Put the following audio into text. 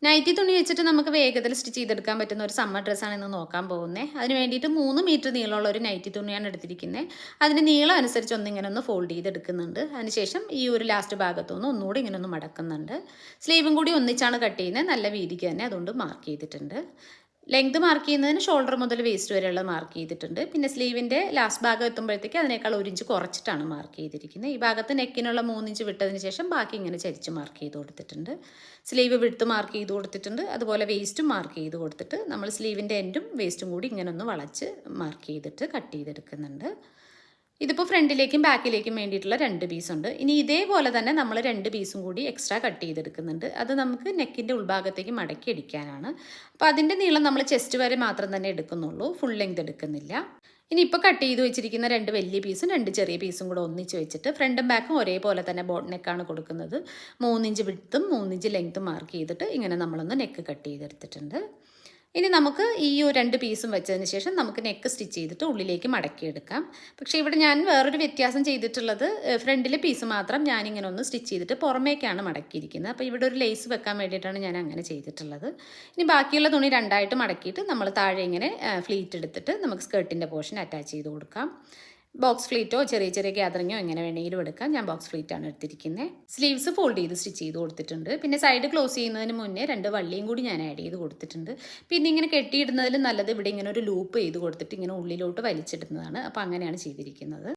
Nightie തുണി വെച്ചിട്ട് നമുക്ക് വേഗത്തിൽ സ്റ്റിച്ച് ചെയ്തെടുക്കാൻ പറ്റുന്ന ഒരു സമ്മർ ഡ്രസ്സാണ് ഇന്ന് നോക്കാൻ പോകുന്നത്. അതിന് വേണ്ടിയിട്ട് 3 മീറ്റർ നീളമുള്ള ഒരു നൈറ്റി തുണിയാണ് എടുത്തിരിക്കുന്നത്. അതിന് നീളം അനുസരിച്ച് ഒന്നിങ്ങനെ ഒന്ന് ഫോൾഡ് ചെയ്തെടുക്കുന്നുണ്ട്. അതിനുശേഷം ഈ ഒരു ലാസ്റ്റ് ഭാഗത്തുനിന്ന് ഒന്നുകൂടി ഇങ്ങനെ ഒന്ന് മടക്കുന്നുണ്ട്. സ്ലീവും കൂടി ഒന്നിച്ചാണ് കട്ട് ചെയ്യുന്നത്, നല്ല വീതിക്ക് തന്നെ, അതുകൊണ്ട് മാർക്ക് ചെയ്തിട്ടുണ്ട്. ലെങ്ത് മാർക്ക് ചെയ്യുന്നതിന് ഷോൾഡർ മുതൽ വേസ്റ്റ് വരെയുള്ള മാർക്ക് ചെയ്തിട്ടുണ്ട്. പിന്നെ സ്ലീവിൻ്റെ ലാസ്റ്റ് ഭാഗം എത്തുമ്പോഴത്തേക്ക് അതിനേക്കാൾ 1 ഇഞ്ച് കുറച്ചിട്ടാണ് മാർക്ക് ചെയ്തിരിക്കുന്നത്. ഈ ഭാഗത്ത് നെക്കിനുള്ള 3 ഇഞ്ച് വിട്ടതിന് ശേഷം ബാക്കി ഇങ്ങനെ ചരിച്ച് മാർക്ക് ചെയ്ത് കൊടുത്തിട്ടുണ്ട്. സ്ലീവ് വിടുത്ത് മാർക്ക് ചെയ്ത് കൊടുത്തിട്ടുണ്ട്. അതുപോലെ വേസ്റ്റും മാർക്ക് ചെയ്ത് കൊടുത്തിട്ട് നമ്മൾ സ്ലീവിൻ്റെ എൻഡും വേസ്റ്റും കൂടി ഇങ്ങനെ ഒന്ന് വളച്ച് മാർക്ക് ചെയ്തിട്ട് കട്ട് ചെയ്തെടുക്കുന്നുണ്ട്. ഇതിപ്പോൾ ഫ്രണ്ടിലേക്കും ബാക്കിലേക്കും വേണ്ടിയിട്ടുള്ള 2 പീസുണ്ട്. ഇനി ഇതേപോലെ തന്നെ നമ്മൾ 2 പീസും കൂടി എക്സ്ട്രാ കട്ട് ചെയ്തെടുക്കുന്നുണ്ട്. അത് നമുക്ക് നെക്കിൻ്റെ ഉൾഭാഗത്തേക്ക് മടക്കി അടിക്കാനാണ്. അപ്പോൾ അതിൻ്റെ നീളം നമ്മൾ ചെസ്റ്റ് വരെ മാത്രം തന്നെ എടുക്കുന്നുള്ളൂ, ഫുൾ ലെങ്ത് എടുക്കുന്നില്ല. ഇനി ഇപ്പോൾ കട്ട് ചെയ്ത് വെച്ചിരിക്കുന്ന 2 വലിയ പീസും 2 ചെറിയ പീസും കൂടെ ഒന്നിച്ച് വെച്ചിട്ട് ഫ്രണ്ടും ബാക്കും ഒരേപോലെ തന്നെ ബോട്ട് നെക്കാണ് കൊടുക്കുന്നത്. 3 ഇഞ്ച് വിഡ്ത്തും 3 ഇഞ്ച് ലെങ്ത്തും മാർക്ക് ചെയ്തിട്ട് ഇങ്ങനെ നമ്മളൊന്ന് നെക്ക് കട്ട് ചെയ്തെടുത്തിട്ടുണ്ട്. ഇനി നമുക്ക് ഈ 2 പീസും വെച്ചതിന് ശേഷം നമുക്ക് നെക്ക് സ്റ്റിച്ച് ചെയ്തിട്ട് ഉള്ളിലേക്ക് മടക്കിയെടുക്കാം. പക്ഷേ ഇവിടെ ഞാൻ വേറൊരു വ്യത്യാസം ചെയ്തിട്ടുള്ളത്, ഫ്രണ്ടിലെ പീസ് മാത്രം ഞാനിങ്ങനെ ഒന്ന് സ്റ്റിച്ച് ചെയ്തിട്ട് പുറമേക്കാണ് മടക്കിയിരിക്കുന്നത്. അപ്പോൾ ഇവിടെ ഒരു ലേസ് വെക്കാൻ വേണ്ടിയിട്ടാണ് ഞാൻ അങ്ങനെ ചെയ്തിട്ടുള്ളത്. ഇനി ബാക്കിയുള്ള തുണി രണ്ടായിട്ട് മടക്കിയിട്ട് നമ്മൾ താഴെ ഇങ്ങനെ ഫ്ലീറ്റ് എടുത്തിട്ട് നമുക്ക് സ്കേർട്ടിൻ്റെ പോർഷൻ അറ്റാച്ച് ചെയ്ത് കൊടുക്കാം. ബോക്സ് ഫ്ലീറ്റോ ചെറിയ ചെറിയ ഗ്യാതറിങ്ങോ എങ്ങനെ വേണമെങ്കിലും എടുക്കാം. ഞാൻ ബോക്സ് ഫ്ലീറ്റാണ് എടുത്തിരിക്കുന്നത്. സ്ലീവ്സ് ഫോൾഡ് ചെയ്ത് സ്റ്റിച്ച് ചെയ്ത് കൊടുത്തിട്ടുണ്ട്. പിന്നെ സൈഡ് ക്ലോസ് ചെയ്യുന്നതിന് മുന്നേ 2 വള്ളിയും കൂടി ഞാൻ ആഡ് ചെയ്ത് കൊടുത്തിട്ടുണ്ട്. പിന്നെ ഇങ്ങനെ കെട്ടിയിടുന്നതിൽ നല്ലത് ഇവിടെ ഇങ്ങനെ ഒരു ലൂപ്പ് ചെയ്ത് കൊടുത്തിട്ട് ഇങ്ങനെ ഉള്ളിലോട്ട് വലിച്ചിടുന്നതാണ്. അപ്പോൾ അങ്ങനെയാണ് ചെയ്തിരിക്കുന്നത്.